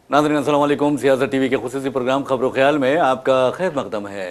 नाज़रीन अस्सलाम वालेकुम। सियासत टीवी के खुसूसी प्रोग्राम खबरों ख्याल में आपका खैर मकदम है।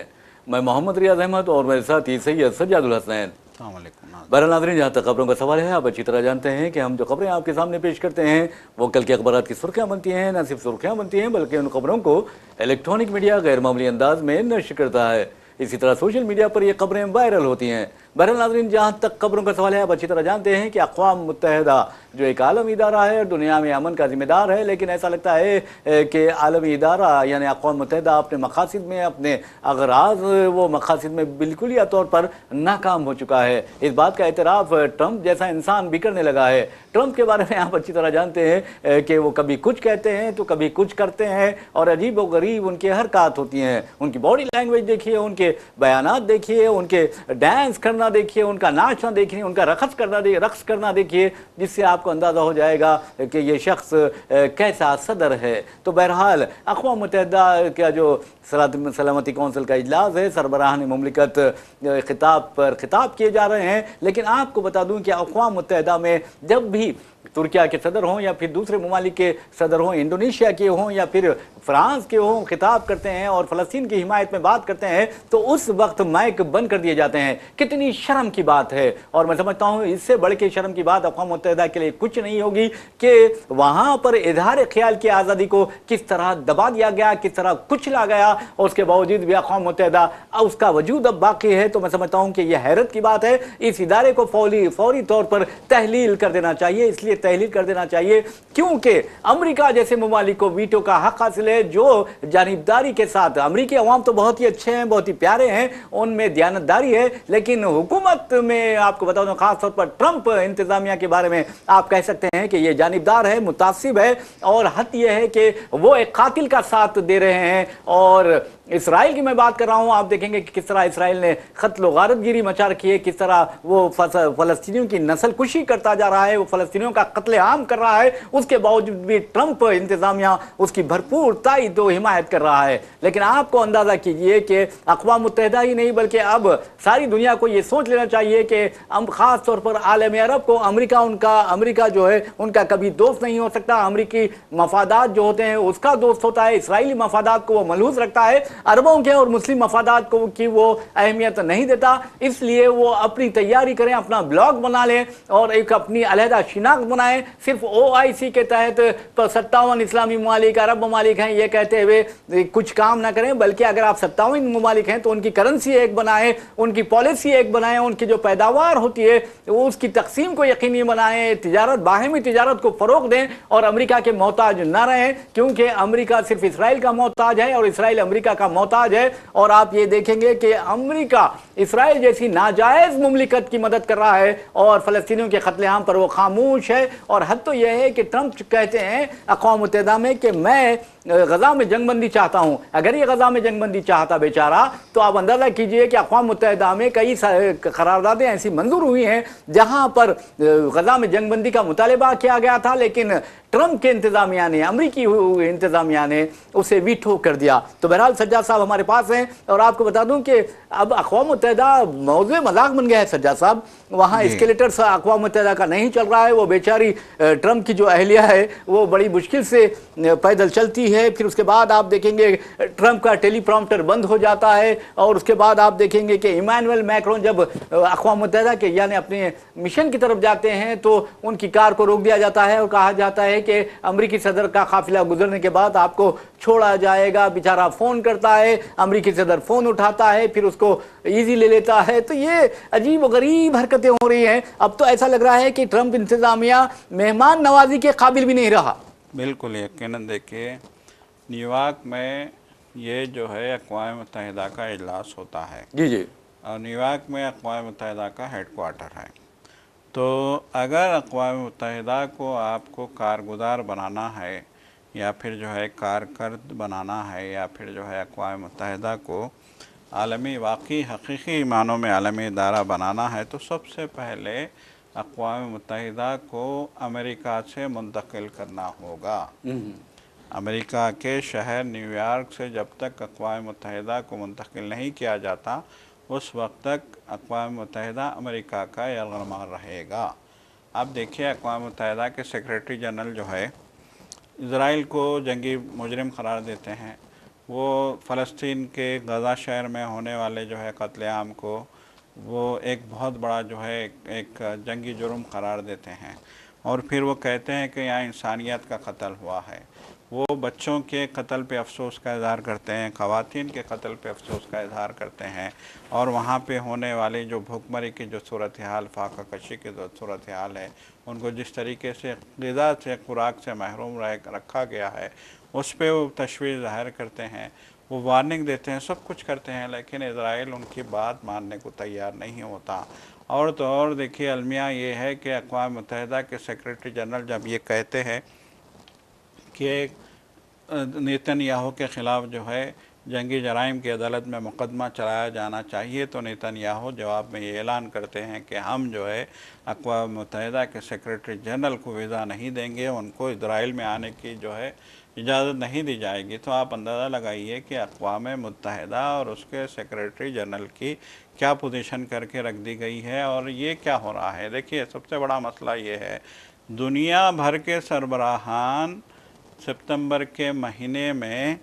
मैं मोहम्मद रियाज अहमद और मेरे साथी सैयद सज्जादुल हसनैन। बहरहाल नाज़रीन, जहाँ तक खबरों का सवाल है, आप अच्छी तरह जानते हैं कि हम जो खबरें आपके सामने पेश करते हैं वो कल के अखबारात की सुर्खियाँ बनती हैं। न सिर्फ सुर्खियाँ बनती हैं बल्कि उन खबरों को इलेक्ट्रॉनिक मीडिया गैर मामूली अंदाज में नश्र करता है। इसी तरह सोशल मीडिया पर ये खबरें वायरल होती हैं। बहरहाल नाज़रीन, जहाँ तक खबरों का सवाल है, आप अच्छी तरह जानते हैं कि अक़वाम मुत्तहिदा जो एक आलमी इदारा है, दुनिया में अमन का जिम्मेदार है, लेकिन ऐसा लगता है कि आलमी इदारा यानी अक़वाम मुत्तहिदा अपने मकासद में, अपने अगराज़ वो मकासद में बिल्कुलिया तौर पर नाकाम हो चुका है। इस बात का एतराफ़ ट्रंप जैसा इंसान भी करने लगा है। ट्रंप के बारे में आप अच्छी तरह जानते हैं कि वो कभी कुछ कहते हैं तो कभी कुछ करते हैं और अजीब व गरीब उनकी हरकत होती हैं। उनकी बॉडी लैंग्वेज देखिए, उनके बयानात देखिए, उनके डांस करना देखिए, उनका नाचना देखिए, उनका रक़्स करना देखिए, जिससे आपको अंदाज़ा हो जाएगा कि ये शख्स कैसा सदर है। तो बहरहाल अक़वाम मुत्तहिदा का जो सलामती कौंसिल का इजलास है, सरबराहान मुमलिकत खिताब पर खिताब किए जा रहे हैं। लेकिन आपको बता दूं कि अक़वाम मुत्तहिदा में जब भी तुर्किया के सदर हों या फिर दूसरे ममालिक के सदर हों, इंडोनेशिया के हों या फिर फ्रांस के हों, खिताब करते हैं और फ़लस्तीन की हिमायत में बात करते हैं तो उस वक्त माइक बंद कर दिए जाते हैं। कितनी शर्म की बात है। और मैं समझता हूँ इससे बढ़ के शर्म की बात अक़वाम मुत्तहिदा के लिए कुछ नहीं होगी कि वहाँ पर इज़हार ख्याल की आज़ादी को किस तरह दबा दिया गया, किस तरह कुचला गया, और उसके बावजूद भी अक़वाम मुत्तहिदा उसका वजूद अब बाकी है। तो मैं समझता हूँ कि यह हैरत की बात है। इस इदारे को फौरी तौर पर तहलील कर देना चाहिए। इसलिए तहलील कर देना चाहिए क्योंकि अमेरिका जैसे ममालिक को वीटो का हक हासिल है, जो जानिबदारी के साथ, अमेरिकी अवाम तो बहुत ही अच्छे हैं, बहुत ही प्यारे हैं, उनमें दयानतदारी है, लेकिन हुकूमत में आपको बता दूं खास तौर पर ट्रंप इंतजामिया के बारे में आप कह सकते हैं कि ये जानिबदार है, मुतासिब है, और हद यह है कि वो एक कातिल का साथ दे रहे हैं। और इसराइल की मैं बात कर रहा हूं, आप देखेंगे कि किस तरह इसराइल ने कत्ल व गारतगिरी मचा रखी है, किस तरह वो फ़लस्तीनियों की नस्ल कुशी करता जा रहा है, वो फ़लस्तीनियों का कत्लेआम कर रहा है। उसके बावजूद भी ट्रंप इंतजामिया उसकी भरपूर तायद व हिमायत कर रहा है। लेकिन आपको अंदाज़ा कीजिए कि अक़वाम मुत्तहिदा ही नहीं बल्कि अब सारी दुनिया को ये सोच लेना चाहिए कि ख़ास तौर पर आलम अरब को अमेरिका जो है उनका कभी दोस्त नहीं हो सकता। अमेरिकी मफादात जो होते हैं उसका दोस्त होता है। इसराइली मफादात को वो मलहूज़ रखता है, अरबों के और मुस्लिम मफादात को की वो अहमियत नहीं देता। इसलिए वो अपनी तैयारी करें, अपना ब्लॉग बना लें और एक अपनी अलहदा शिनाख्त बनाएं। सिर्फ OIC के तहत 57 इस्लामी ममालिक, अरब ममालिक हैं ये कहते हुए कुछ काम ना करें, बल्कि अगर आप 57 ममालिक हैं तो उनकी करेंसी एक बनाएं, उनकी पॉलिसी एक बनाएं, उनकी जो पैदावार होती है उसकी तकसीम को यकीनी बनाएं, तिजारत, बाहमी तिजारत को फ़रोग़ दें और अमेरिका के मोहताज ना रहें, क्योंकि अमेरिका सिर्फ इसराइल का मोहताज है और इसराइल अमेरिका का मोहताज है। और आप ये देखेंगे कि अमेरिका इसराइल जैसी नाजायज मुमलिकत की मदद कर रहा है और फ़लस्तीनियों के कत्लेआम पर वो खामोश है। और हद तो यह है कि ट्रंप कहते हैं अक़वाम मुत्तहिदा में कि मैं गज़ा में जंगबंदी चाहता हूं। अगर ये गज़ा में जंगबंदी चाहता बेचारा तो आप अंदाज़ा कीजिए कि अक़वाम मुत्तहिदा में कई करारदादें ऐसी मंजूर हुई हैं जहां पर गज़ा में जंगबंदी का मुतालबा किया गया था, लेकिन ट्रंप के इंतजामिया ने, अमरीकी इंतजामिया ने उसे वीटो कर दिया। तो बहरहाल सज्जाद साहब हमारे पास हैं और आपको बता दूं कि अब अक़वाम मुत्तहिदा मौज़ूए मजाक बन गया है। सज्जाद साहब, वहाँ एस्केलेटर से अक़वाम मुत्तहिदा का नहीं चल रहा है। वो बेचारी ट्रंप की जो अहलिया है वो बड़ी मुश्किल से पैदल चलती है। फिर उसके बाद आप देखेंगे ट्रंप का टेलीप्रॉम्प्टर बंद हो जाता है और उसके बाद आप देखेंगे कि इमानुएल मैक्रोन जब अक़वाम मुत्तहिदा के यानी अपने मिशन की तरफ जाते हैं तो उनकी कार को रोक दिया जाता है और कहा जाता है कि अमेरिकी सदर का काफिला गुजरने के बाद आपको छोड़ा जाएगा। बेचारा फ़ोन करता है, अमेरिकी सदर फ़ोन उठाता है, फिर उसको ईजी ले लेता है। तो ये अजीब व गरीब हरकतें हो रही हैं। अब तो ऐसा लग रहा है कि ट्रंप इंतज़ामिया मेहमान नवाजी के काबिल भी नहीं रहा। बिल्कुल यकीनन। देखिए, न्यूयॉर्क में ये जो है अक़वाम मुत्तहिदा का इजलास होता है जी और न्यूयॉर्क में अक़वाम मुत्तहिदा का हेडक्वार्टर है। तो अगर अक़वाम मुत्तहिदा को आपको कारगुजार बनाना है या फिर जो है कारकर्द बनाना है या फिर जो है अक़वाम मुत्तहिदा को आलमी वाक़ई हकीकी मानों में आलमी इदारा बनाना है तो सबसे पहले अक़वाम मुत्तहिदा को अमेरिका से मुंतकिल करना होगा। अमेरिका के शहर न्यूयॉर्क से जब तक अक़वाम मुत्तहिदा को मुंतकिल नहीं किया जाता उस वक्त तक अक़वाम मुत्तहिदा अमेरिका का यरगमार रहेगा। अब देखिए, अक़वाम मुत्तहिदा के सेक्रेटरी जनरल जो है इसराइल को जंगी मुजरिम करार देते हैं, वो फ़लस्तीन के गज़ा शहर में होने वाले जो है कत्लेआम को वो एक बहुत बड़ा जो है एक जंगी जुर्म करार देते हैं, और फिर वो कहते हैं कि यहाँ इंसानियत का कत्ल हुआ है। वो बच्चों के कत्ल पे अफसोस का इज़हार करते हैं, ख़वातीन के कत्ल पे अफसोस का इज़हार करते हैं, और वहाँ पे होने वाली जो भुखमरी की जो सूरत हाल, फाका कशी की जो सूरत हाल है, उनको जिस तरीके से ग़िज़ा से खुराक से महरूम रखा गया है, उस पर वो तशवीश ज़ाहिर करते हैं, वो वार्निंग देते हैं, सब कुछ करते हैं, लेकिन इज़राइल उनकी बात मानने को तैयार नहीं होता। और तो और देखिए अलमिया ये है कि अक़वाम मुत्तहिदा के सेक्रेटरी जनरल जब ये कहते हैं कि नेतन्याहू के ख़िलाफ़ जो है जंगी जराइम की अदालत में मुकदमा चलाया जाना चाहिए, तो नेतन्याहू जवाब में ये ऐलान करते हैं कि हम जो है अक़वाम मुत्तहिदा के सेक्रेटरी जनरल को वीज़ा नहीं देंगे, उनको इज़राइल में आने की जो है इजाज़त नहीं दी जाएगी। तो आप अंदाज़ा लगाइए कि अक़वाम मुत्तहिदा और उसके सेक्रेटरी जनरल की क्या पोजीशन करके रख दी गई है, और ये क्या हो रहा है। देखिए सबसे बड़ा मसला ये है, दुनिया भर के सरबराहान सितंबर के महीने में,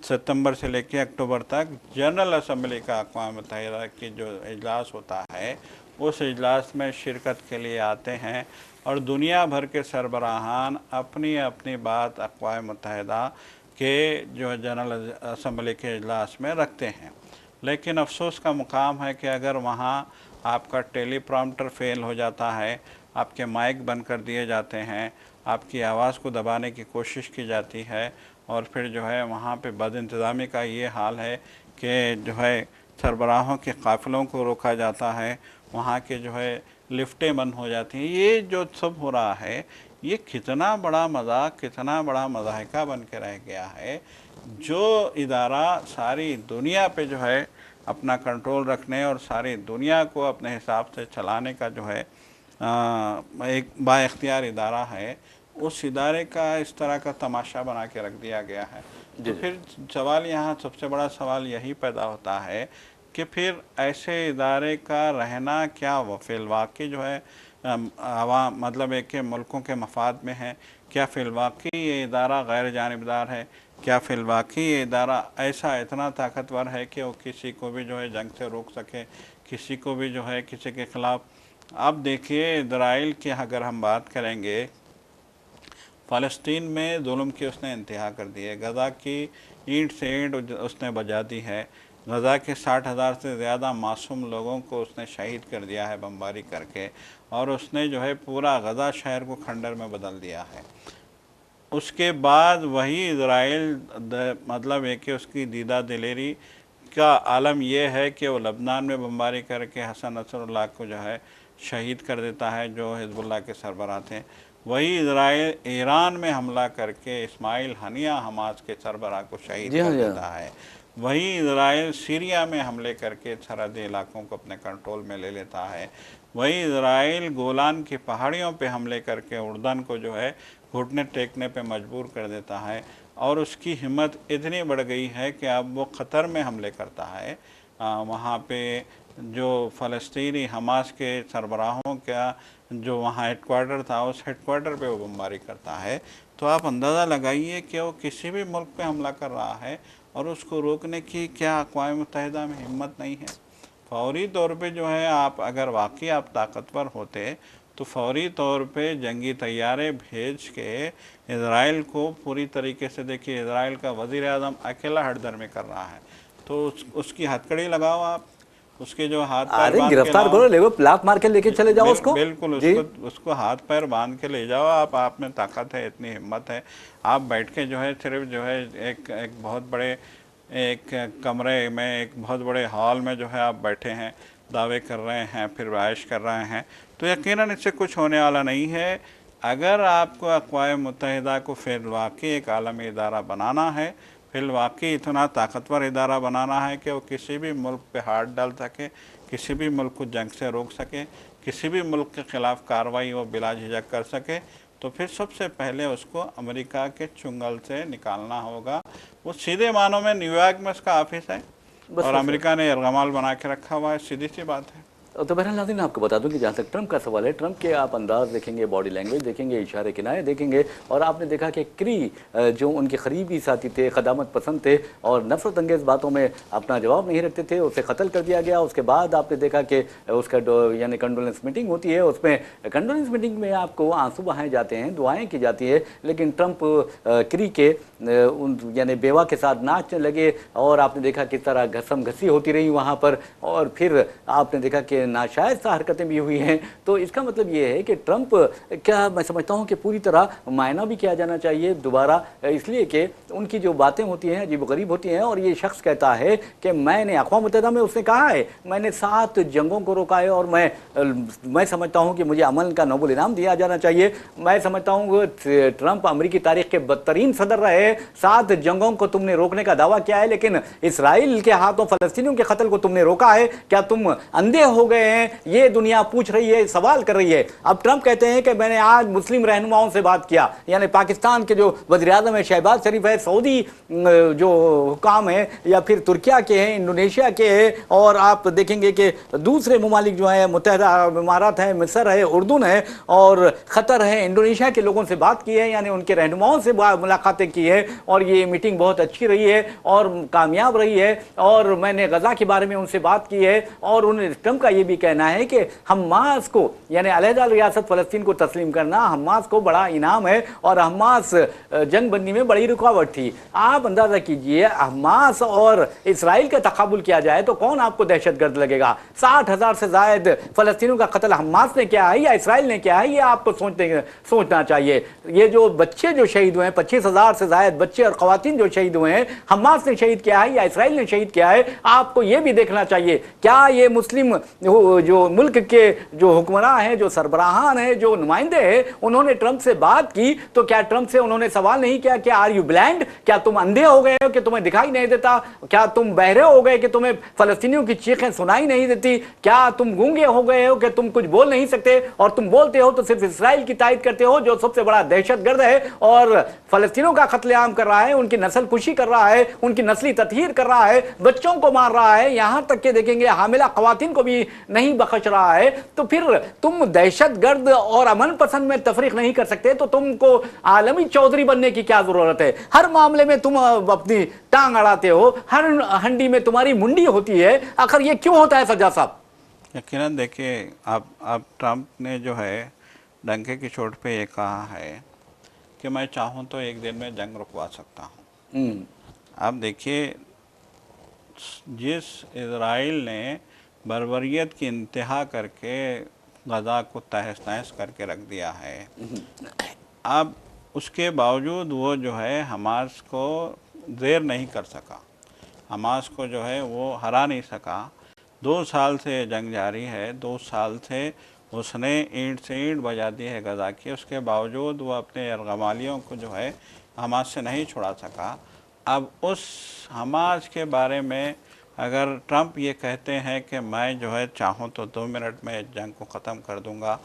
सितंबर से लेकर अक्टूबर तक जनरल असम्बली का अक़वाम मुत्तहिदा की जो इजलास होता है, उस इजलास में शिरकत के लिए आते हैं, और दुनिया भर के सरबराहान अपनी अपनी बात अक़वाम मुत्तहिदा के जो जनरल असम्बली के इजलास में रखते हैं। लेकिन अफसोस का मुकाम है कि अगर वहाँ आपका टेलीप्रॉम्प्टर फ़ेल हो जाता है, आपके माइक बंद कर दिए जाते हैं, आपकी आवाज़ को दबाने की कोशिश की जाती है, और फिर जो है वहाँ पे बदइंतज़ामी का ये हाल है कि जो है सरबराहों के काफ़िलों को रोका जाता है, वहाँ के जो है लिफ्टें बंद हो जाती हैं। ये जो सब हो रहा है, ये कितना बड़ा मजाक, कितना बड़ा मज़ाहिका बन के रह गया है। जो इदारा सारी दुनिया पे जो है अपना कंट्रोल रखने और सारी दुनिया को अपने हिसाब से चलाने का जो है एक बाइख्तियार इदारा है, उस इदारे का इस तरह का तमाशा बना के रख दिया गया है। तो फिर सवाल यहाँ सबसे बड़ा सवाल यही पैदा होता है कि फिर ऐसे इदारे का रहना क्या फ़िलवाक़ई जो है आवाम मतलब एक के मुल्कों के मफाद में है? क्या फ़िलवाक़ई ये इदारा गैर जानिबदार है? क्या फ़िलवाक़ई ये इदारा ऐसा इतना ताकतवर है कि वो किसी को भी जो है जंग से रोक सके, किसी को भी जो है किसी के ख़िलाफ़। अब देखिए इज़राइल की अगर हम बात करेंगे, फ़लस्तीन में जुल्म की उसने इंतहा कर दी है, गज़ा की ईंट से ईंट उसने बजा दी है, गज़ा के 60,000 से ज़्यादा मासूम लोगों को उसने शहीद कर दिया है बमबारी करके, और उसने जो है पूरा गज़ा शहर को खंडर में बदल दिया है। उसके बाद वही इज़राइल मतलब है कि उसकी दीदा दिलेरी का आलम यह है कि वो लबनान में बमबारी करके हसन नसरुल्लाह को जो है शहीद कर देता है, जो हिज़्बुल्लाह के सरबराह थे। वही इज़राइल ईरान में हमला करके इस्माइल हनिया हमास के सरबराह को शहीद कर देता है। वही इज़राइल सीरिया में हमले करके सरहदी इलाकों को अपने कंट्रोल में ले लेता है। वही इज़राइल गोलान की पहाड़ियों पे हमले करके उर्दन को जो है घुटने टेकने पे मजबूर कर देता है, और उसकी हिम्मत इतनी बढ़ गई है कि अब वो क़तर में हमले करता है। वहाँ पे जो फ़लस्तीनी हमास के सरबराहों का जो वहाँ हेडक्वार्टर था, उस हेडक्वार्टर पे वो बमबारी करता है। तो आप अंदाज़ा लगाइए कि वो किसी भी मुल्क पे हमला कर रहा है और उसको रोकने की क्या अक़वाम मुत्तहिदा में हिम्मत नहीं है। फ़ौरी तौर पे जो है आप अगर वाकई आप ताकतवर होते तो फ़ौरी तौर पे जंगी तैयारे भेज के इज़राइल को पूरी तरीके से, देखिए इज़राइल का वज़ीर आज़म अकेला हड़दर में कर रहा है, तो उसकी हथकड़ी लगाओ आप, उसके जो हाथ पैर बांध गिरफ्तार करो, ले लात मार के लेके चले जाओ उसको। बिल्कुल उसको हाथ पैर बांध के ले जाओ आप में ताकत है, इतनी हिम्मत है। आप बैठ के जो है सिर्फ जो है एक बहुत बड़े एक कमरे में, एक बहुत बड़े हॉल में जो है आप बैठे हैं, दावे कर रहे हैं, फिर राइश कर रहे हैं, तो यकीनन इससे कुछ होने वाला नहीं है। अगर आपको अक़वाम मुत्तहिदा को फिर वाकई एक आलमी इदारा बनाना है, फिर वाकई इतना ताकतवर इदारा बनाना है कि वो किसी भी मुल्क पे हाथ डाल सके, किसी भी मुल्क को जंग से रोक सके, किसी भी मुल्क के ख़िलाफ़ कार्रवाई वो बिला झिझक कर सके, तो फिर सबसे पहले उसको अमेरिका के चुंगल से निकालना होगा। वो सीधे मानों में न्यूयॉर्क में उसका ऑफिस है और अमेरिका ने यरगमाल बना के रखा हुआ है, सीधी सी बात है। तो बहरहाल नाज़रीन आपको बता दूं कि जहाँ तक ट्रंप का सवाल है, ट्रंप के आप अंदाज देखेंगे, बॉडी लैंग्वेज देखेंगे, इशारे किनारे देखेंगे, और आपने देखा कि क्री जो उनके करीबी साथी थे, ख़दामत पसंद थे और नफरत अंगेज़ बातों में अपना जवाब नहीं रखते थे, उसे कत्ल कर दिया गया। उसके बाद आपने देखा कि उसका यानी कंडोलेंस मीटिंग होती है, उसमें कंडोलेंस मीटिंग में आपको आंसू बहाए जाते हैं, दुआएँ की जाती है, लेकिन ट्रंप क्री के यानी बेवा के साथ नाचने लगे और आपने देखा किस तरह घसम घसी होती रही वहाँ पर, और फिर आपने देखा कि नाशायस्ता हरकतें भी हुई हैं। तो इसका मतलब ये है कि ट्रंप क्या मैं समझता हूँ कि पूरी तरह मायना भी किया जाना चाहिए दोबारा, इसलिए कि उनकी जो बातें होती हैं अजीब गरीब होती हैं। और ये शख्स कहता है कि मैंने अक़वाम मुत्तहिदा में उसने कहा है मैंने 7 जंगों को रोका है और मैं समझता हूँ कि मुझे अमन का नोबेल इनाम दिया जाना चाहिए। मैं समझता हूँ ट्रंप अमरीकी तारीख के बदतरीन सदर रहे। 7 जंगों को तुमने रोकने का दावा किया है, लेकिन इसराइल के हाथों फलस्तीनियों के कत्ल को तुमने रोका है। क्या तुम अंधे हो गए हैं? ये दुनिया पूछ रही है, सवाल कर रही है। अब ट्रंप कहते हैं कि मैंने आज मुस्लिम रहनुमाओं से बात किया, यानी पाकिस्तान के जो वज़ीर-ए-आज़म है शहबाज शरीफ है, सऊदी जो हुकाम है, या फिर तुर्किया के हैं, इंडोनेशिया के हैं, और आप देखेंगे कि दूसरे ममालिक जो है मुत्तहिदा अरब इमारात है, मिस्र है, उर्दून है और ख़तर है, इंडोनेशिया के लोगों से बात की है, यानी उनके रहनुमाओं से मुलाकातें की है, और ये मीटिंग बहुत अच्छी रही है और कामयाब रही है। और मैंने गज़ा के बारे में उनसे बात की है, और उन्हें ट्रंप का ये भी कहना है कि हमास को यानी अलहदा रियासत फ़लस्तीन को तस्लीम करना हमास को बड़ा इनाम है, और हमास जंग बंदी में बड़ी रुकावट थी। आप अंदाज़ा कीजिए, हमास और इसराइल का तकाबुल किया जाए तो कौन आपको दहशतगर्द लगेगा? 60,000 से ज़ायद फ़लस्तीनियों का कत्ल हमास ने किया है या इसराइल ने किया है, ये आपको सोचना चाहिए। ये जो बच्चे जो शहीद हुए हैं, 25,000 से ज़ायद बच्चे और ख़वातीन जो शहीद हुए हैं, हमास ने शहीद किया है या इसराइल ने शहीद किया है? आपको ये भी देखना चाहिए। क्या ये मुस्लिम जो मुल्क के जो हुक्मरान हैं, जो सरबराहान हैं, जो नुमाइंदे हैं, उन्होंने ट्रंप से बात की तो क्या ट्रंप से उन्होंने सवाल नहीं किया कि आर यू ब्लाइंड? क्या तुम अंधे हो गए हो कि तुम्हें दिखाई नहीं देता? क्या तुम बहरे हो गए कि तुम्हें फलस्तीनियों की चीखें सुनाई नहीं देती? क्या तुम गूंगे हो गए हो कि तुम कुछ बोल नहीं सकते, और तुम बोलते हो तो सिर्फ इसराइल की तायद करते हो जो सबसे बड़ा दहशतगर्द है और फलस्तीनों का कत्लेआम कर रहा है, उनकी नस्ल कुशी कर रहा है, उनकी नस्ली ततहीर कर रहा है, बच्चों को मार रहा है, यहां तक कि देखेंगे हामिला ख़वातीन को भी नहीं बख्श रहा है। तो फिर तुम दहशतगर्द और अमन पसंद में तफरीक नहीं कर सकते, तो तुमको आलमी चौधरी बनने की क्या जरूरत है? हर मामले में तुम अपनी टांग अड़ाते हो, हर हंडी में तुम्हारी मुंडी होती है। आखिर ये क्यों होता है सज्जाद साहब? यकीनन देखिए, आप ट्रंप ने जो है डंके की चोट पे ये कहा है कि मैं चाहूँ तो एक दिन में जंग रुकवा सकता हूँ। आप देखिए, जिस इजराइल ने बर्बरियत की इंतहा करके गज़ा को तहस नहस करके रख दिया है, अब उसके बावजूद वो जो है हमास को ज़ेर नहीं कर सका, हमास को जो है वो हरा नहीं सका। 2 साल से जंग जारी है, 2 साल से उसने ईंट से ईंट बजा दी है गज़ा की, उसके बावजूद वो अपने यरगमालियों को जो है हमास से नहीं छुड़ा सका। अब उस हमास के बारे में अगर ट्रंप ये कहते हैं कि मैं जो है चाहूँ तो 2 मिनट में जंग को ख़त्म कर दूंगा,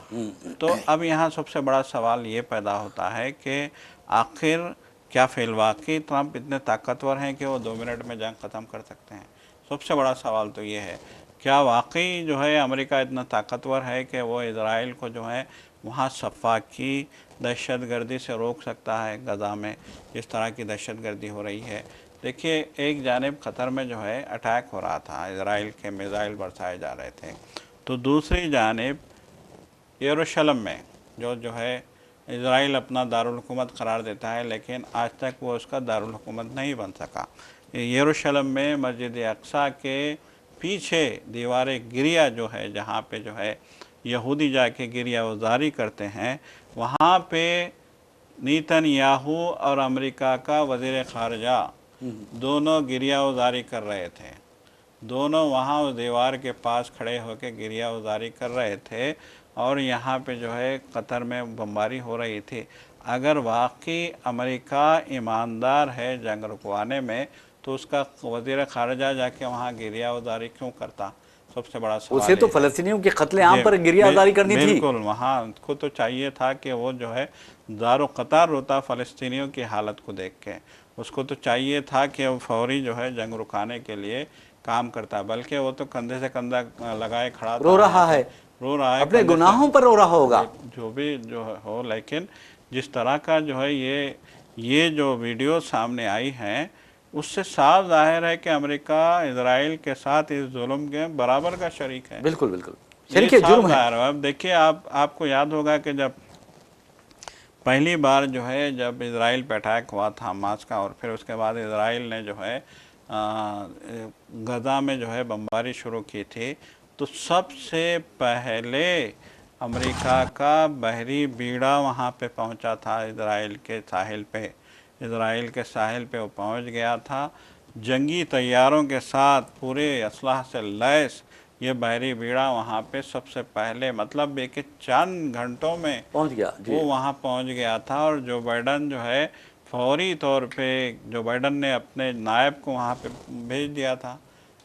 तो अब यहाँ सबसे बड़ा सवाल ये पैदा होता है कि आखिर क्या फिलवाक़ी ट्रंप इतने ताकतवर हैं कि वो 2 मिनट में जंग ख़त्म कर सकते हैं? सबसे बड़ा सवाल तो ये है, क्या वाकई जो है अमेरिका इतना ताकतवर है कि वो इजराइल को जो है वहाँ सफ़ाकी दहशतगर्दी से रोक सकता है? गज़ा में जिस तरह की दहशतगर्दी हो रही है, देखिए एक जानिब क़तर में जो है अटैक हो रहा था, इजराइल के मिज़ाइल बरसाए जा रहे थे, तो दूसरी जानिब यरूशलेम में जो है इजराइल अपना दारुल हुकूमत करार देता है, लेकिन आज तक वो उसका दारुल हुकूमत नहीं बन सका। यरूशलेम में मस्जिद अक्सा के पीछे दीवार गिरिया जो है, जहाँ पे जो है यहूदी जाके गिरिया उजारी करते हैं, वहाँ पे नेतन्याहू और अमेरिका का वज़ीर ख़ारजा दोनों गिरिया उजारी कर रहे थे। दोनों वहाँ उस दीवार के पास खड़े होकर गिरिया उजारी कर रहे थे, और यहाँ पे जो है कतर में बमबारी हो रही थी। अगर वाकई अमेरिका ईमानदार है जंग रुकवाने में, तो उसका वज़ीर ख़ारजा जाके वहाँ गिरिया उजारी क्यों करता? सबसे बड़ा सवाल उसे तो फ़लस्तीनियों के कत्लेआम पर गिरिया उजारी करनी थी। बिल्कुल, वहाँ उसको तो चाहिए था कि वो जो है दारो कतार रोता फ़लस्तीनियों की हालत को देख के। उसको तो चाहिए था कि वो फौरी जो है जंग रुकाने के लिए काम करता है, बल्कि वो तो कंधे से कंधा लगाए खड़ा रो रहा है, रो रहा है, अपने गुनाहों पर रो रहा होगा, जो भी जो हो। लेकिन जिस तरह का जो है ये जो वीडियो सामने आई हैं, उससे साफ जाहिर है कि अमेरिका इजराइल के साथ इस जुल्म के बराबर का शरीक है। बिल्कुल बिल्कुल, ये शरीक जुर्म है। अब देखिए, आपको याद होगा कि जब पहली बार जो है जब इजराइल पे अटैक हुआ था हमास का, और फिर उसके बाद इजराइल ने जो है गजा में जो है बमबारी शुरू की थी, तो सबसे पहले अमेरिका का बहरी बीड़ा वहाँ पे पहुँचा था, इजराइल के साहिल पे। इजराइल के साहिल पे वो पहुँच गया था जंगी तैयारों के साथ, पूरे असलहा से लैस। ये बहरी बीड़ा वहाँ पे सबसे पहले, मतलब एक चंद घंटों में पहुँच गया जी। वो वहाँ पहुँच गया था। और जो बाइडन जो है फौरी तौर पे, जो बाइडन ने अपने नायब को वहाँ पे भेज दिया था,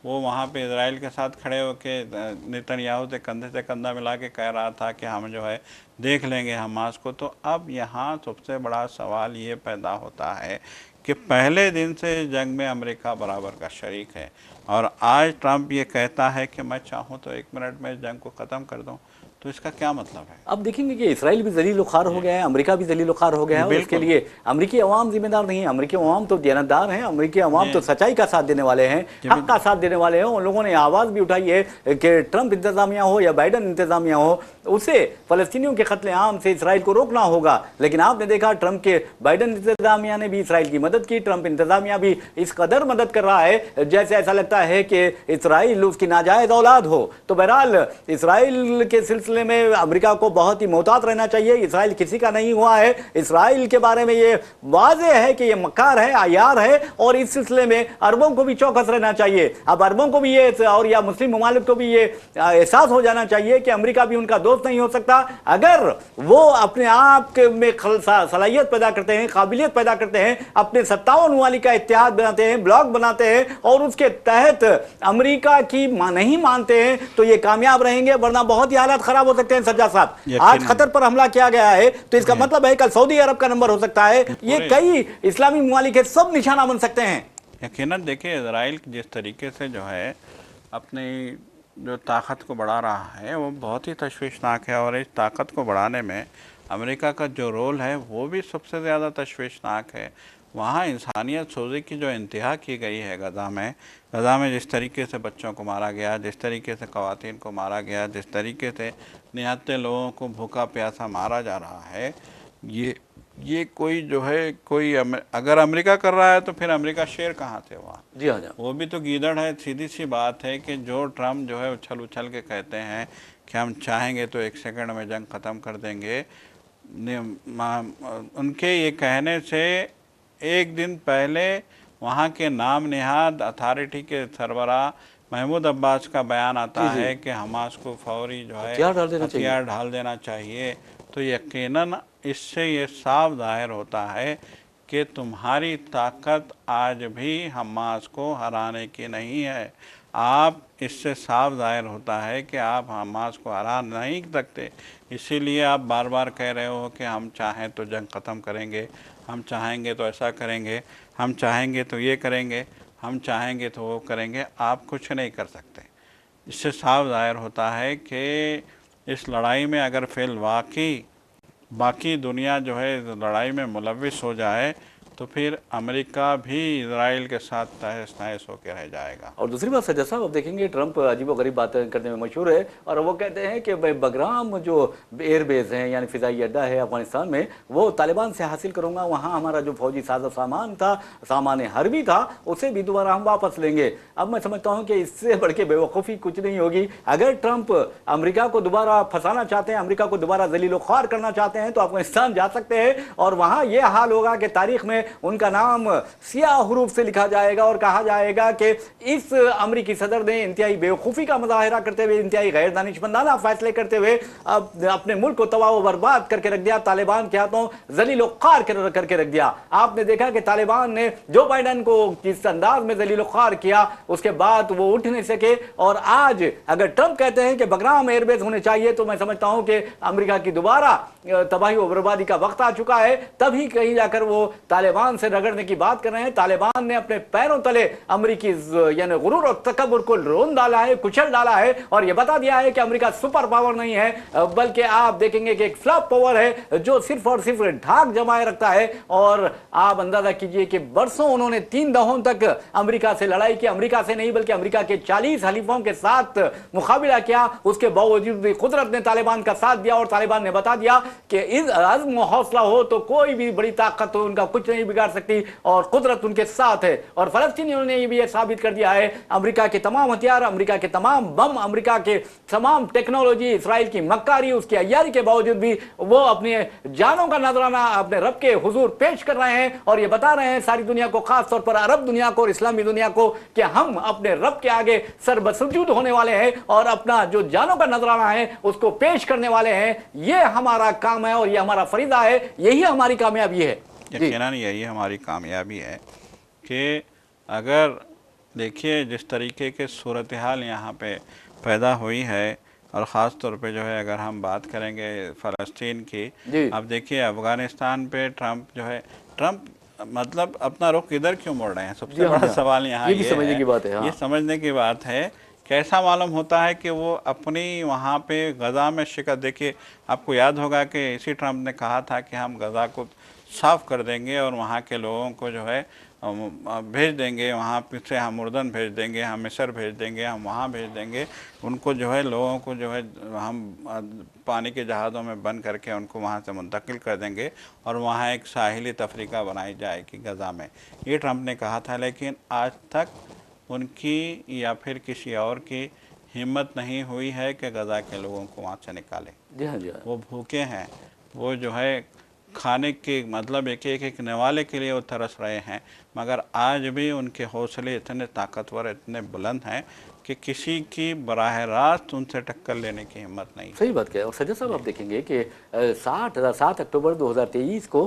वो वहाँ पे इजराइल के साथ खड़े होके नेतन्याहू से कंधे से कंधा मिला के कह रहा था कि हम जो है देख लेंगे हमास को। तो अब यहाँ सबसे बड़ा सवाल ये पैदा होता है कि पहले दिन से जंग में अमेरिका बराबर का शरीक है, और आज ट्रंप ये कहता है कि मैं चाहूँ तो 1 मिनट में जंग को ख़त्म कर दूँ। तो इसका क्या मतलब है? अब देखेंगे कि इसराइल भी जलील ख़ार हो गया है, अमेरिका भी जलील ख़ार हो गया है, और इसके लिए अमेरिकी अवाम जिम्मेदार नहीं है। अमेरिकी अवाम तो देनदार हैं, अमेरिकी अवाम तो सच्चाई का साथ देने वाले हैं, हक का साथ देने वाले हैं। उन लोगों ने आवाज़ भी उठाई है कि ट्रंप इंतज़ामिया हो या बाइडन इंतज़ामिया हो, उसे फ़लस्तीनियों के कत्लेआम से इसराइल को रोकना होगा। लेकिन आपने देखा ट्रंप के बाइडन इंतज़ामिया ने भी इसराइल की मदद की, ट्रंप इंतज़ामिया भी इस कदर मदद कर रहा है जैसे ऐसा लगता है कि इसराइल उसकी नाजायज़ औलाद हो। तो बहरहाल इसराइल के सिलसिले में अमेरिका को बहुत ही मोहतात रहना चाहिए। इसराइल किसी का नहीं हुआ है, इसराइल के बारे में ये वाज़ेह है कि ये मक्कार है, आयार है, और इस सिलसिले में अरबों को भी चौकस रहना चाहिए। अब अरबों को भी ये, और या मुस्लिम ममालिक को भी ये एहसास हो जाना चाहिए कि अमेरिका भी उनका दोस्त नहीं हो सकता। अगर वो अपने आप में सलाहियत पैदा करते हैं, काबिलियत पैदा करते हैं, अपने 57 ममालिक का इत्तेहाद बनाते हैं, ब्लॉक बनाते हैं, और उसके तहत अमेरिका की नहीं मानते हैं, तो ये कामयाब रहेंगे, वरना बहुत ही हालात खराब हो सकते हैं। सज्जाद साहब, आज कतर पर हमला किया गया है, तो इसका मतलब है कल सऊदी अरब का नंबर हो सकता है। ये कई इस्लामी ममालिक के सब निशाना बन सकते हैं। यकीनन देखिए, इजराइल जिस तरीके से जो है अपनी जो ताकत को बढ़ा रहा है वो बहुत ही तशवीशनाक है, और इस ताकत को बढ़ाने में अमेरिका का जो रोल है वो भी सबसे ज़्यादा तशवीशनाक है। वहाँ इंसानियत सोजी की जो इंतहा की गई है गज़ा में जिस तरीके से बच्चों को मारा गया, जिस तरीके से ख़वातीन को मारा गया, जिस तरीके से निहत्ते लोगों को भूखा प्यासा मारा जा रहा है, ये कोई जो है कोई अगर अमेरिका कर रहा है तो फिर अमेरिका शेर कहाँ से हुआ? जी हाँ, वो भी तो गीदड़ है। सीधी सी बात है कि जो ट्रम्प जो है उछल उछल के कहते हैं कि हम चाहेंगे तो 1 सेकंड में जंग ख़त्म कर देंगे, उनके ये कहने से एक दिन पहले वहाँ के नाम निहाद अथॉरिटी के सरबराह महमूद अब्बास का बयान आता है कि हमास को फौरी जो है हथियार ढाल देना चाहिए। तो यकीनन इससे ये साफ जाहिर होता है कि तुम्हारी ताकत आज भी हमास को हराने की नहीं है। आप इससे साफ जाहिर होता है कि आप हमास को हरा नहीं सकते, इसीलिए आप बार बार कह रहे हो कि हम चाहें तो जंग ख़त्म करेंगे, हम चाहेंगे तो ऐसा करेंगे, हम चाहेंगे तो ये करेंगे, हम चाहेंगे तो वो करेंगे। आप कुछ नहीं कर सकते। इससे साफ जाहिर होता है कि इस लड़ाई में अगर फिर बाकी दुनिया जो है इस लड़ाई में मुलव्विस हो जाए तो फिर अमेरिका भी इजराइल के साथ तहस नहस होकर रह जाएगा। और दूसरी बात सज्जा साहब, अब देखेंगे ट्रंप अजीबोगरीब बातें करने में मशहूर है, और वो कहते हैं कि बगराम जो एयरबेस है यानी फ़िज़ाई अड्डा है अफगानिस्तान में, वो तालिबान से हासिल करूँगा, वहाँ हमारा जो फौजी सामान था, सामान हरबी था, उसे भी दोबारा हम वापस लेंगे। अब मैं समझता हूँ कि इससे बढ़ के बेवकूफ़ी कुछ नहीं होगी। अगर ट्रंप अमेरिका को दोबारा फंसाना चाहते हैं, अमेरिका को दोबारा जलील ख्वार करना चाहते हैं, तो अफगानिस्तान जा सकते हैं, और वहाँ ये हाल होगा कि तारीख में उनका नाम सियाह हरूफ से लिखा जाएगा, और कहा जाएगा कि इस अमेरिकी सदर ने इंतहाई बेवकूफ़ी का मुजाहरा करते हुए, इंतहाई गैर दानिशमंदाना फैसले करते हुए अपने मुल्क को तबाह व बर्बाद करके रख दिया, तालिबान के हाथों जलील ख्वार करके रख दिया। आपने देखा कि तालिबान ने जो बाइडन को किस अंदाज में जलील ख्वार किया, उसके बाद वो उठ नहीं सके। और आज अगर ट्रंप कहते हैं कि बगराम एयरबेस होने चाहिए, तो मैं समझता हूं कि अमेरिका की दोबारा तबाही व बर्बादी का वक्त आ चुका है। तभी कहीं जाकर वो तालिबान तालिबान से रगड़ने की बात कर रहे हैं। तालिबान ने अपने पैरों तले अमेरिकी यानी गुरूर और तकब्बुर को रोन डाला है, कुचल डाला है और यह बता दिया है कि अमेरिका सुपर पावर नहीं है, बल्कि आप देखेंगे कि एक फ्लॉप पावर है जो सिर्फ और सिर्फ ढाक जमाए रखता है। और आप अंदाजा कीजिए कि बरसों उन्होंने 3 दहाकों तक अमेरिका से लड़ाई की, अमेरिका से नहीं बल्कि अमेरिका के 40 हलीफों के साथ मुकाबला किया। उसके बावजूद भी कुदरत ने तालिबान का साथ दिया और तालिबान ने बता दिया कि इस अज़्म और हौसला हो तो कोई भी बड़ी ताकत हो उनका कुछ नहीं बिगाड़ सकती और कुदरत उनके साथ है। और फलस्तीनियों ने ये साबित कर दिया है, अमेरिका के तमाम हथियार, अमेरिका के तमाम बम, अमेरिका के तमाम टेक्नोलॉजी, इसराइल की मक्कारी, उसकी अय्यारी के बावजूद भी वो अपनी जानों का नजराना अपने रब के हुजूर पेश कर रहे हैं और ये बता रहे हैं सारी दुनिया को, खास तौर पर अरब दुनिया को और इस्लामी दुनिया को, कि हम अपने रब के आगे सरबसुजूद होने वाले हैं और अपना जो जानों का नजराना है उसको पेश करने वाले हैं। ये हमारा काम है और ये हमारा फरीदा है, यही हमारी कामयाबी है। यकीनन यही हमारी कामयाबी है कि अगर देखिए जिस तरीके के सूरत हाल यहाँ पे पैदा हुई है और ख़ास तौर पे जो है अगर हम बात करेंगे फ़लस्तीन की, अब देखिए अफ़गानिस्तान पे ट्रंप मतलब अपना रुख इधर क्यों मोड़ रहे हैं, सबसे बड़ा सवाल यहाँ ये समझने की बात है। ये समझने की बात है, कैसा मालूम होता है कि वो अपनी वहाँ पे गज़ा में शिकस्त, देखिए आपको याद होगा कि इसी ट्रंप ने कहा था कि हम गज़ा को साफ़ कर देंगे और वहाँ के लोगों को जो है भेज देंगे, वहाँ से हम उर्दन भेज देंगे, हम मिस्र भेज देंगे, हम वहाँ भेज देंगे, उनको जो है लोगों को जो है हम पानी के जहाज़ों में बंद करके उनको वहाँ से मुंतकिल कर देंगे और वहाँ एक साहिली तफरीका बनाई जाएगी गज़ा में। ये ट्रंप ने कहा था, लेकिन आज तक उनकी या फिर किसी और की हिम्मत नहीं हुई है कि गज़ा के लोगों को वहाँ से निकालें। जी हाँ, जी हाँ। वो भूखे हैं, वो जो है खाने के मतलब एक नवाले के लिए वो तरस रहे हैं, मगर आज भी उनके हौसले इतने ताकतवर, इतने बुलंद हैं कि किसी की बराह रास्त उनसे टक्कर लेने की हिम्मत नहीं। सही बात कह। और सज्जद साहब आप देखेंगे कि 7 अक्टूबर 2023 को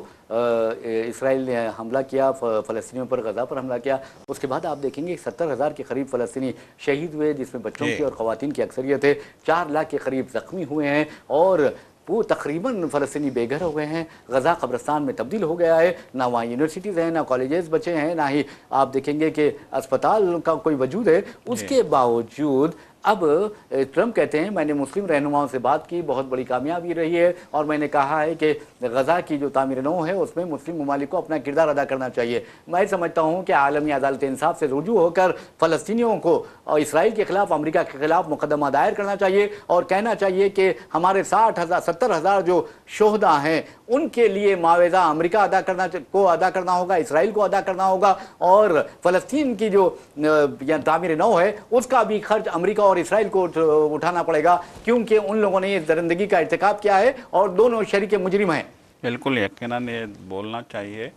इसराइल ने हमला किया, फ़लस्तीनियों पर, गज़ा पर हमला किया। उसके बाद आप देखेंगे 70,000 के करीब फ़लस्तीनी शहीद हुए, जिसमें बच्चों की और ख़वातीन की अक्सरियत है। 4 लाख के करीब ज़ख्मी हुए हैं और वो तकरीबन फ़लस्तीनी बेघर हो गए हैं। गज़ा कब्रिस्तान में तब्दील हो गया है, ना वहाँ यूनिवर्सिटीज़ हैं, ना कॉलेजेस बचे हैं, ना ही आप देखेंगे कि अस्पताल का कोई वजूद है। उसके बावजूद अब ट्रंप कहते हैं, मैंने मुस्लिम रहनुमाओं से बात की, बहुत बड़ी कामयाबी रही है और मैंने कहा है कि गज़ा की जो तामीर नौ है उसमें मुस्लिम ममालिक को अपना किरदार अदा करना चाहिए। मैं समझता हूँ कि आलमी अदालत इंसाफ से रुजू होकर फ़लस्तीनियों को और इसराइल के ख़िलाफ़, अमेरिका के ख़िलाफ़ मुकदमा दायर करना चाहिए और कहना चाहिए कि हमारे 70,000 जो शोहदा हैं उनके लिए मुआवजा अमेरिका अदा करना होगा, इसराइल को अदा करना होगा और फ़लस्तीन की जो तामीर नौ है उसका भी खर्च अमेरिका और इसराइल को उठाना पड़ेगा, क्योंकि उन लोगों ने ये दरिंदगी का इर्तिकाब किया है और दोनों शरीक मुजरिम हैं। बिल्कुल यकीनन ये बोलना चाहिए,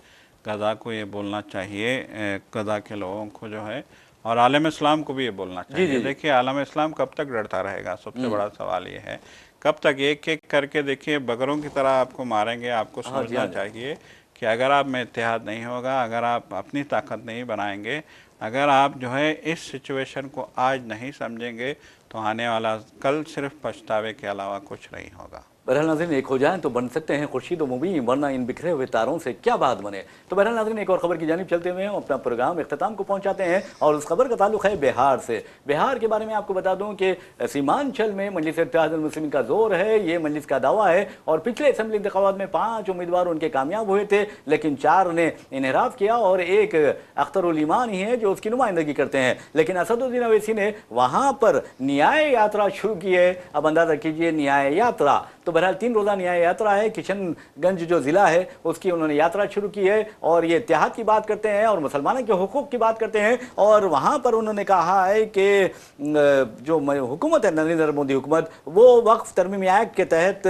गज़ा को ये बोलना चाहिए, गज़ा के लोगों को जो है, और आलम इस्लाम को भी ये बोलना चाहिए। देखिए आलम इस्लाम कब तक डरता रहेगा, सबसे बड़ा सवाल ये है, कब तक एक एक करके देखिए बकरों की तरह आपको मारेंगे। आपको समझना चाहिए कि अगर आप में इत्तेहाद नहीं होगा, अगर आप अपनी ताकत नहीं बनाएंगे, अगर आप जो है इस सिचुएशन को आज नहीं समझेंगे तो आने वाला कल सिर्फ पछतावे के अलावा कुछ नहीं होगा। बहरहाल नाज़रीन, एक हो जाएं तो बन सकते हैं खुर्शीद व मुबीन, वरना इन बिखरे हुए तारों से क्या बात बने। तो बहरहाल नाज़रीन, एक और ख़बर की जानिब चलते हुए हम अपना प्रोग्राम इख्तिताम को पहुंचाते हैं और उस खबर का ताल्लुक़ है बिहार से। बिहार के बारे में आपको बता दूं कि सीमांचल में मजलिस इत्तेहादुल मुस्लिमीन का जोर है, ये मजलिस का दावा है और पिछले असेंबली इंतखाबात में 5 उम्मीदवार उनके कामयाब हुए थे, लेकिन 4 ने इनहराफ किया और एक अख्तरुल ईमान ही है जो उसकी नुमाइंदगी करते हैं। लेकिन असदुद्दीन अवैसी ने वहाँ पर न्याय यात्रा शुरू की है। अब अंदाज़ा कीजिए न्याय यात्रा, तो बहरहाल 3 रोज़ा न्याय यात्रा है। किशनगंज जो ज़िला है उसकी उन्होंने यात्रा शुरू की है और ये इत्तेहाद की बात करते हैं और मुसलमानों के हुकूक की बात करते हैं। और वहाँ पर उन्होंने कहा है कि जो हुकूमत है नरेंद्र मोदी हुकूमत, वो वक्फ तरमीमी एक्ट के तहत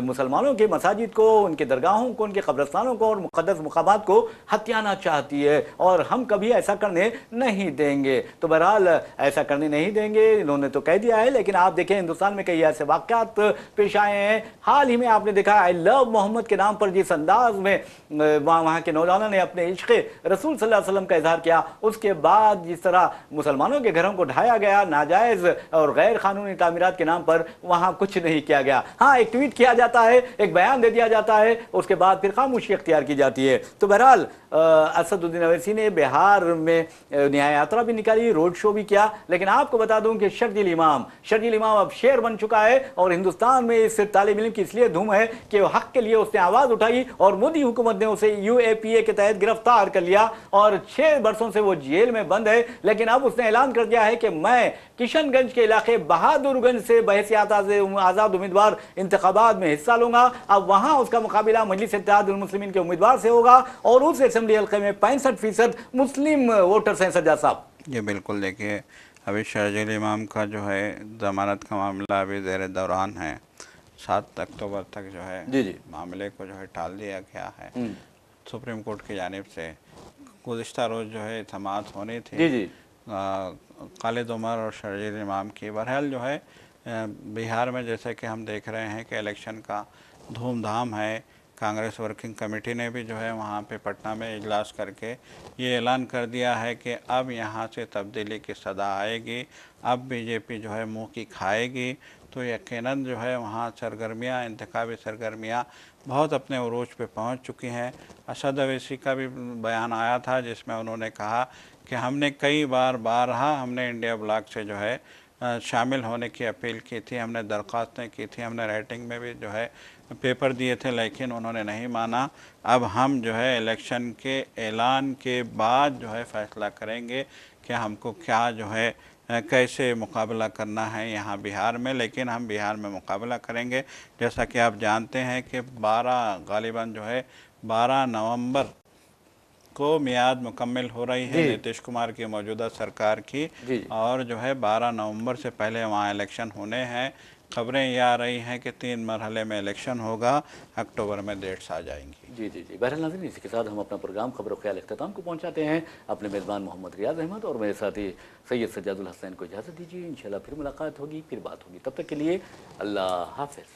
मुसलमानों के मसाजिद को, उनके दरगाहों को, उनके कब्रस्तानों को और मुक़द्दस मुक़ामात को हथियाना चाहती है और हम कभी ऐसा करने नहीं देंगे। तो बहरहाल ऐसा करने नहीं देंगे इन्होंने तो कह दिया है, लेकिन आप देखें हिंदुस्तान में कई ऐसे वाक़यात पेश आए हैं। हाल ही में आपने देखा आई लव मोहम्मद के नाम पर जिस अंदाज में वहाँ के नौजवानों ने अपने इश्क़ रसूल सल्लल्लाहु अलैहि वसल्लम का इजहार किया, उसके बाद जिस तरह मुसलमानों के घरों को ढाया गया, नाजायज़ और गैर कानूनी तामीरात के नाम पर वहाँ कुछ नहीं किया गया। हाँ, एक ट्वीट किया जाता है, एक बयान दे दिया जाता है, उसके बाद फिर खामोशी अख्तियार की जाती है। तो बहरहाल असदुद्दीन अवैसी ने बिहार में न्याय यात्रा भी निकाली, रोड शो भी किया, लेकिन आपको बता दूं कि शर्जील इमाम अब शेर बन चुका है और हिंदुस्तान में इस तालिब इल्म की इसलिए धूम है कि वो हक के लिए उसने आवाज उठाई और मोदी हुकूमत ने उसे UAPA के तहत गिरफ्तार कर लिया और 6 वर्षों से वो जेल में बंद है। लेकिन अब उसने ऐलान कर दिया है कि मैं किशनगंज के इलाके बहादुरगंज से बहसियात आजाद उम्मीदवार इंतखाबात में हिस्सा लूंगा। अब वहां उसका मुकाबला मजलिस इत्तेहादुल मुस्लिमीन के उम्मीदवार से होगा और उस असेंबली हल्के में 65% मुस्लिम वोटर्स हैं। सज्जाद साहब ये बिल्कुल देखिए, अभी शर्जील इमाम का जो है ज़मानत का मामला अभी ज़ेर दौरान है। 7 अक्टूबर तक जो है जी मामले को जो है टाल दिया गया है सुप्रीम कोर्ट की जानिब से। गुज़िश्ता रोज़ जो है समाअत होनी थी जी खालिद उमर और शर्जील इमाम की। बहरहाल जो है बिहार में जैसे कि हम देख रहे हैं कि इलेक्शन का धूमधाम है। कांग्रेस वर्किंग कमेटी ने भी जो है वहाँ पे पटना में इजलास करके ये ऐलान कर दिया है कि अब यहाँ से तब्दीली की सदा आएगी, अब बीजेपी जो है मुँह की खाएगी। तो यकीनन जो है वहाँ सरगर्मियाँ, इंतखाबी सरगर्मियाँ बहुत अपने उरूज पे पहुँच चुकी हैं। असद अवैसी का भी बयान आया था जिसमें उन्होंने कहा कि हमने कई बारहा हमने इंडिया ब्लॉक से जो है शामिल होने की अपील की थी, हमने दरख्वास्तें की थी, हमने राइटिंग में भी जो है पेपर दिए थे, लेकिन उन्होंने नहीं माना। अब हम जो है इलेक्शन के ऐलान के बाद जो है फ़ैसला करेंगे कि हमको क्या जो है कैसे मुकाबला करना है यहाँ बिहार में। लेकिन हम बिहार में मुकाबला करेंगे। जैसा कि आप जानते हैं कि 12 गालिबन जो है 12 नवंबर को मियाद मुकम्मल हो रही है नीतीश कुमार की मौजूदा सरकार की, और जो है 12 नवंबर से पहले वहाँ इलेक्शन होने हैं। खबरें ये आ रही हैं कि 3 मरहले में इलेक्शन होगा, अक्टूबर में डेट्स आ जाएंगी। जी बहरहाल नाज़रीन, इसी के साथ हम अपना प्रोग्राम खबर ख्याल इख्तिताम को पहुंचाते हैं। अपने मेज़बान मोहम्मद रियाज अहमद और मेरे साथी सैयद सज्जादुल हसनैन को इजाज़त दीजिए। इंशाल्लाह फिर मुलाकात होगी, फिर बात होगी। तब तक के लिए अल्लाह हाफ़िज़।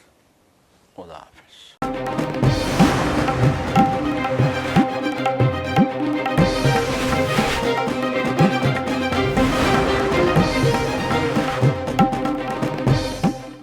खुदा हाफ़िज़।